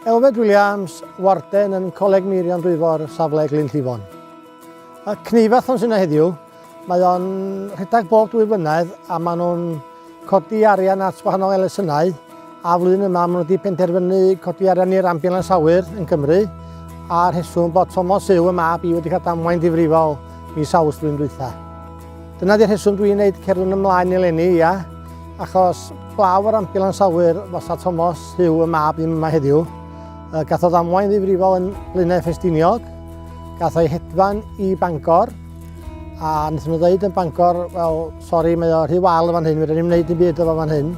Elfed Williams, warden yn Coleg Meirion Dwyfor, safle Glyn Llifon. Y Cnifathon sy'n heddiw, mae o'n rhedeg bob 2 blynedd a maen nhw'n codi arian at wahanol elusynau a flwyddyn yma maen nhw wedi penderfynu codi arian i'r ambiwlans awyr yn Cymru a'r rheswm bod Thomas Huw y mab i wedi cael damwain difrifol mis Awst flwyddyn dwytha. Dyna di'r rheswm dwi'n gwneud cerddwn ymlaen eleni, ia, achos blaw yr ambiwlans awyr fosa Thomas Huw y mab ddim yma heddiw. Gath o ddamwain ddifrifol yn Blaenau Ffestiniog, gath o'i hedfan i Bangor, a wnaethon nhw ddweud yn Bangor, wel, sori, mae o rhy wal y fan hyn, wedyn ni'n wneud dim byd o fan hyn.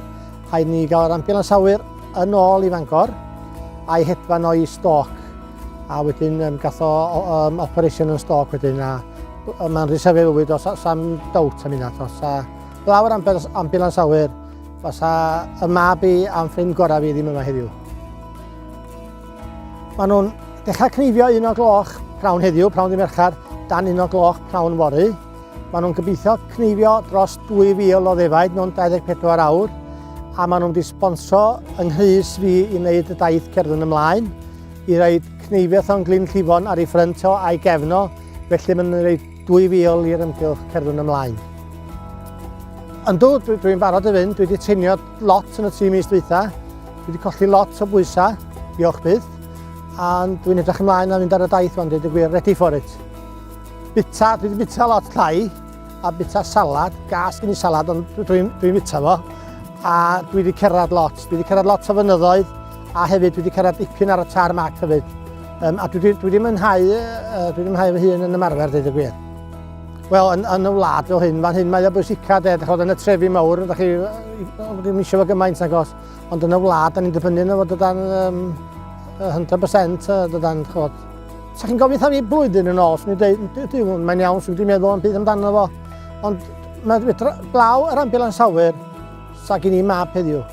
Haid ni gael yr ambiwlans awyr yn ôl i Fangor, a'i hedfan o i Stoc. A wedyn gath o operation yn Stoc wedyn, a mae'n rhisefau fywyd o sam dawt am hynna. A blaw'r ambiwlans awyr, fysa y mab i a'n ffrind gorau fi ddim yma heddiw. Maen nhw'n dechrau cnifio 1 o gloch prawn heddiw, prawn di Merchar, dan 1 o gloch prawn fory. Maen nhw'n gobeithio cnifio dros 2,000 o ddefaid mewn 24 awr. A maen nhw'n wedi sponsro yng Nghrys fi i wneud y daith cerddwn ymlaen, i roed cnifiaeth o'n Glyn Llifon ar ei ffrynt o a'i gefno, felly maen nhw'n roed 2,000 i'r ymgylch cerddwn ymlaen. Yndw, dwi'n barod i fynd, dwi wedi treinio lot yn y 3 mis dwytha, dwi wedi colli lot o bwysau, diolch byth. A dwi'n edrych ymlaen a fynd ar y daith fan, dweud y gwir, ready for it. Bita, dwi wedi bita lot llai, a bita salad, gas gen i salad, ond dwi'n bita fo. A dwi wedi cerdded lot. Dwi wedi cerdded lot o fynyddoedd, a hefyd dwi wedi cerdded dipyn ar y tarmac hefyd. A dwi wedi mwynhau fy hun yn ymarfer, dweud y gwir. Wel, yn y wlad fel hyn, fan hyn mae o bwysicad, dach yn y trefi mawr, dach chi ddim eisiau fo gymaint nagos, ond yn y wlad, da ni'n dibynnu na fod ydan 100% dydan, chod. Sa chi'n gofyn am i blwyddyn yn ôl, swn i'n dweud, mae'n iawn, swn i'n meddwl am byd amdano fo. Ond mae blaw yr ambiwlans awyr, sa gen i mab heddiw.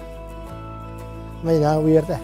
Mae hynna wir de.